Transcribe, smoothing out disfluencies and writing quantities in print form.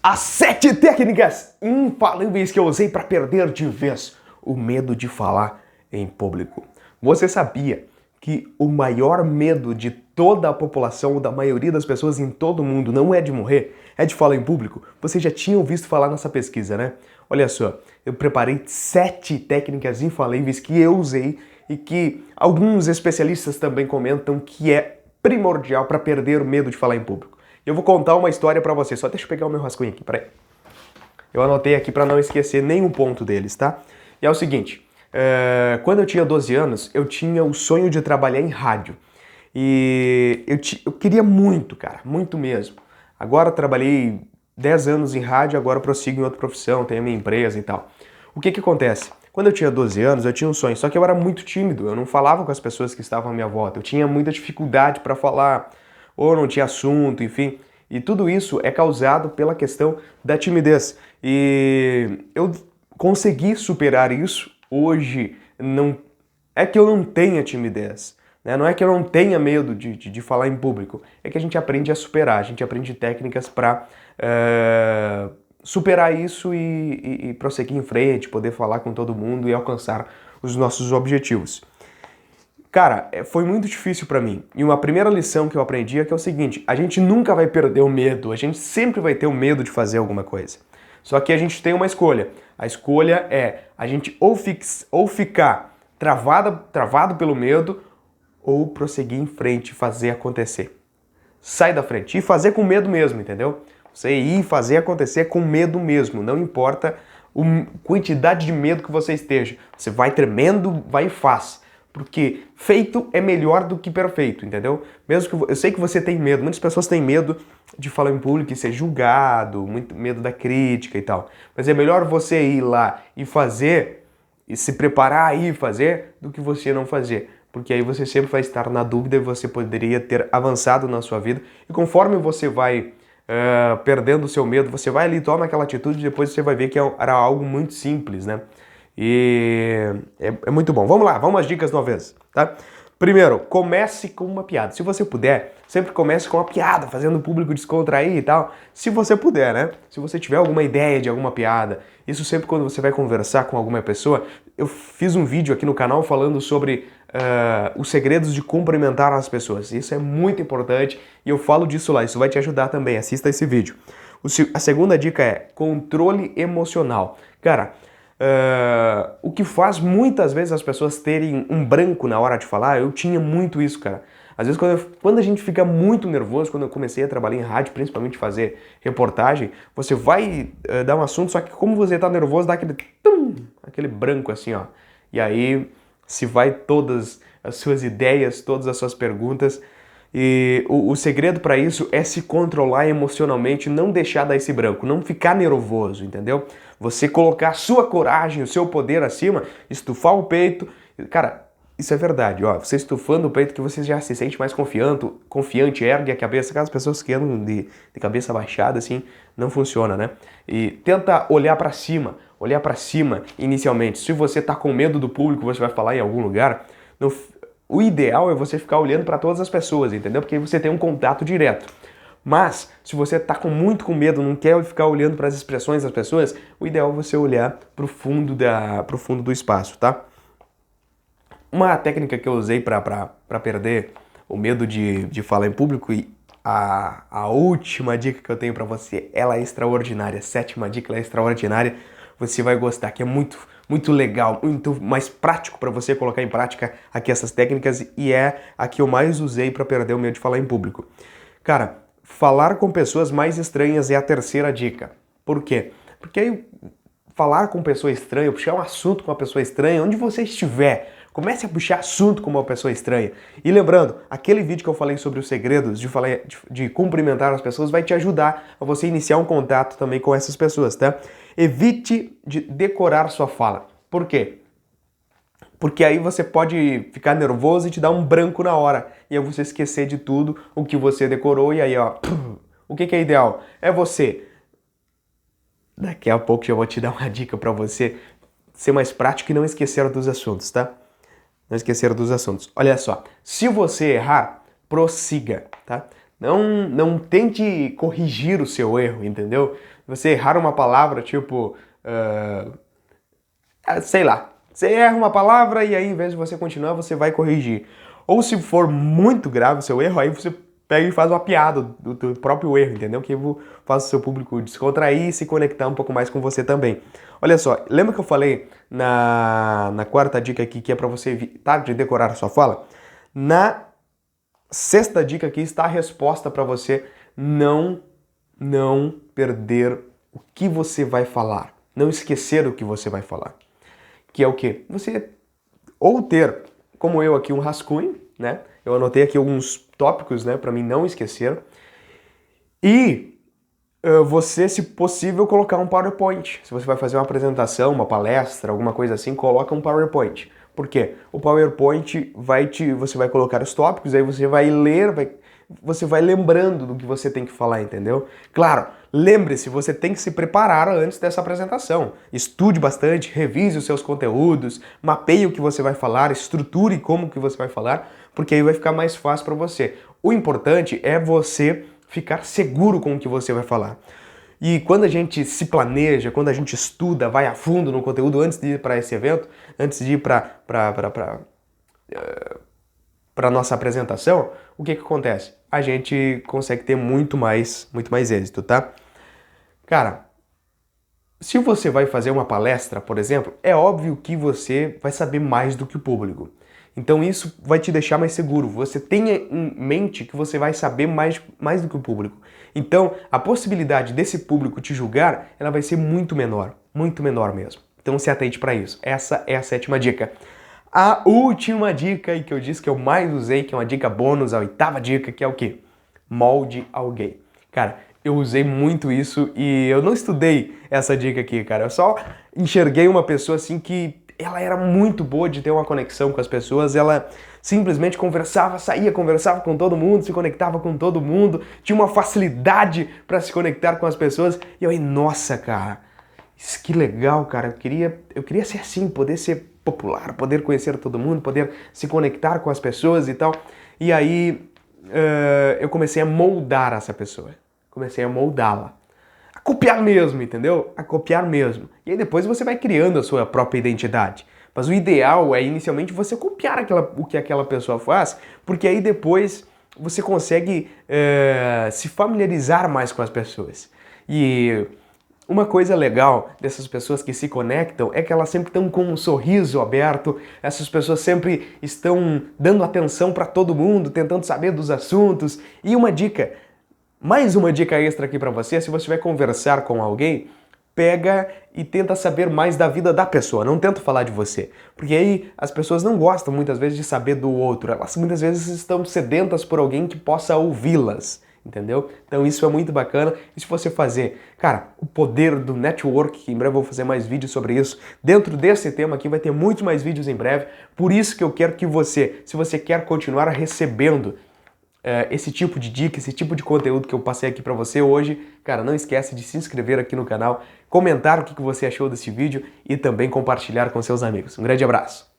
As 7 técnicas infalíveis que eu usei para perder de vez o medo de falar em público. Você sabia que o maior medo de toda a população, da maioria das pessoas em todo o mundo, não é de morrer, é de falar em público? Você já tinha ouvido falar nessa pesquisa, né? Olha só, eu preparei 7 técnicas infalíveis que eu usei e que alguns especialistas também comentam que é primordial para perder o medo de falar em público. Eu vou contar uma história pra você, só deixa eu pegar o meu rascunho aqui, peraí. Eu anotei aqui pra não esquecer nenhum ponto deles, tá? E é o seguinte, quando eu tinha 12 anos, eu tinha o sonho de trabalhar em rádio. E eu queria muito, cara, muito mesmo. Agora eu trabalhei 10 anos em rádio, agora eu prossigo em outra profissão, tenho a minha empresa e tal. O que que acontece? Quando eu tinha 12 anos, eu tinha um sonho, só que eu era muito tímido, eu não falava com as pessoas que estavam à minha volta, eu tinha muita dificuldade pra falar, ou não tinha assunto, enfim. E tudo isso é causado pela questão da timidez. E eu consegui superar isso. Hoje não é que eu não tenha timidez, né? Não é que eu não tenha medo de falar em público. É que a gente aprende a superar, a gente aprende técnicas para superar isso e prosseguir em frente, poder falar com todo mundo e alcançar os nossos objetivos. Cara, foi muito difícil pra mim. E uma primeira lição que eu aprendi é que é o seguinte, a gente nunca vai perder o medo, a gente sempre vai ter o medo de fazer alguma coisa. Só que a gente tem uma escolha. A escolha é a gente ou ficar travado pelo medo ou prosseguir em frente e fazer acontecer. Sai da frente e fazer com medo mesmo, entendeu? Você ir fazer acontecer com medo mesmo, não importa a quantidade de medo que você esteja. Você vai tremendo, vai e faz. Porque feito é melhor do que perfeito, entendeu? Mesmo que eu sei que você tem medo, muitas pessoas têm medo de falar em público e ser julgado, muito medo da crítica e tal. Mas é melhor você ir lá e fazer, e se preparar e fazer, do que você não fazer. Porque aí você sempre vai estar na dúvida e você poderia ter avançado na sua vida. E conforme você vai perdendo o seu medo, você vai ali, toma aquela atitude e depois você vai ver que era algo muito simples, né? E é muito bom. Vamos lá, vamos às dicas de uma vez, tá? Primeiro, comece com uma piada. Se você puder, sempre comece com uma piada, fazendo o público descontrair e tal. Se você puder, né? Se você tiver alguma ideia de alguma piada, isso sempre quando você vai conversar com alguma pessoa. Eu fiz um vídeo aqui no canal falando sobre os segredos de cumprimentar as pessoas. Isso é muito importante e eu falo disso lá. Isso vai te ajudar também. Assista esse vídeo. A segunda dica é controle emocional. Cara, o que faz muitas vezes as pessoas terem um branco na hora de falar, eu tinha muito isso, cara. Às vezes quando a gente fica muito nervoso, quando eu comecei a trabalhar em rádio, principalmente fazer reportagem, você vai dar um assunto, só que como você tá nervoso, dá aquele branco assim, ó. E aí se vai todas as suas ideias, todas as suas perguntas. E o segredo para isso é se controlar emocionalmente, não deixar dar esse branco, não ficar nervoso, entendeu? Você colocar a sua coragem, o seu poder acima, estufar o peito. Cara, isso é verdade, ó. Você estufando o peito que você já se sente mais confiante, ergue a cabeça. Aquelas pessoas que andam de cabeça baixada, assim, não funciona, né? E tenta olhar para cima inicialmente. Se você tá com medo do público, você vai falar em algum lugar, o ideal é você ficar olhando para todas as pessoas, entendeu? Porque aí você tem um contato direto. Mas, se você tá muito com medo, não quer ficar olhando para as expressões das pessoas, o ideal é você olhar pro fundo do espaço, tá? Uma técnica que eu usei para perder o medo de falar em público e a última dica que eu tenho para você, ela é extraordinária. A 7ª dica, ela é extraordinária. Você vai gostar, que é muito legal, muito mais prático para você colocar em prática aqui essas técnicas e é a que eu mais usei para perder o medo de falar em público. Cara, falar com pessoas mais estranhas é a 3ª dica. Por quê? Porque aí falar com pessoa estranha, puxar um assunto com uma pessoa estranha, onde você estiver, comece a puxar assunto com uma pessoa estranha. E lembrando, aquele vídeo que eu falei sobre os segredos de cumprimentar as pessoas vai te ajudar a você iniciar um contato também com essas pessoas, tá? Evite de decorar sua fala. Por quê? Porque aí você pode ficar nervoso e te dar um branco na hora. E aí você esquecer de tudo o que você decorou e aí, ó, o que é ideal? É você. Daqui a pouco eu vou te dar uma dica pra você ser mais prático e não esquecer dos assuntos, tá? Não esquecer dos assuntos. Olha só, se você errar, prossiga, tá? Não tente corrigir o seu erro, entendeu? Você errar uma palavra, tipo, sei lá, você erra uma palavra e aí, em vez de você continuar, você vai corrigir. Ou se for muito grave o seu erro, aí você pega e faz uma piada do próprio erro, entendeu? Que faz o seu público descontrair e se conectar um pouco mais com você também. Olha só, lembra que eu falei na quarta dica aqui, que é para você evitar de decorar a sua fala? Na sexta dica aqui está a resposta para você não perder o que você vai falar. Não esquecer o que você vai falar. Que é o quê? Você ou ter, como eu aqui, um rascunho, né? Eu anotei aqui alguns tópicos, né, para mim não esquecer. E você, se possível, colocar um PowerPoint. Se você vai fazer uma apresentação, uma palestra, alguma coisa assim, coloca um PowerPoint. Por quê? O PowerPoint você vai colocar os tópicos, aí você vai ler, você vai lembrando do que você tem que falar, entendeu? Claro, lembre-se, você tem que se preparar antes dessa apresentação. Estude bastante, revise os seus conteúdos, mapeie o que você vai falar, estruture como que você vai falar, porque aí vai ficar mais fácil para você. O importante é você ficar seguro com o que você vai falar. E quando a gente se planeja, quando a gente estuda, vai a fundo no conteúdo antes de ir para esse evento, antes de ir para nossa apresentação, o que acontece? A gente consegue ter muito mais êxito, tá? Cara, se você vai fazer uma palestra, por exemplo, é óbvio que você vai saber mais do que o público. Então isso vai te deixar mais seguro. Você tenha em mente que você vai saber mais do que o público. Então a possibilidade desse público te julgar, ela vai ser muito menor mesmo. Então se atente para isso. Essa é a sétima dica. A última dica, e que eu disse que eu mais usei, que é uma dica bônus, a oitava dica, que é o quê? Molde alguém. Cara, eu usei muito isso e eu não estudei essa dica aqui, cara. Eu só enxerguei uma pessoa assim que ela era muito boa de ter uma conexão com as pessoas, ela simplesmente conversava com todo mundo, se conectava com todo mundo, tinha uma facilidade para se conectar com as pessoas. E eu aí, nossa, cara, isso que legal, cara. Eu queria ser assim, poder ser popular, poder conhecer todo mundo, poder se conectar com as pessoas e tal. E aí eu comecei a moldar essa pessoa, comecei a moldá-la. A copiar mesmo, entendeu? A copiar mesmo. E aí depois você vai criando a sua própria identidade. Mas o ideal é inicialmente você copiar o que aquela pessoa faz, porque aí depois você consegue se familiarizar mais com as pessoas. E uma coisa legal dessas pessoas que se conectam é que elas sempre estão com um sorriso aberto, essas pessoas sempre estão dando atenção para todo mundo, tentando saber dos assuntos. E uma dica, mais uma dica extra aqui para você, se você vai conversar com alguém, pega e tenta saber mais da vida da pessoa, não tenta falar de você. Porque aí as pessoas não gostam muitas vezes de saber do outro, elas muitas vezes estão sedentas por alguém que possa ouvi-las, entendeu? Então isso é muito bacana. E se você fazer, cara, o poder do network, que em breve eu vou fazer mais vídeos sobre isso, dentro desse tema aqui vai ter muitos mais vídeos em breve, por isso que eu quero que você, se você quer continuar recebendo esse tipo de dica, esse tipo de conteúdo que eu passei aqui pra você hoje, cara, não esquece de se inscrever aqui no canal, comentar o que você achou desse vídeo e também compartilhar com seus amigos. Um grande abraço!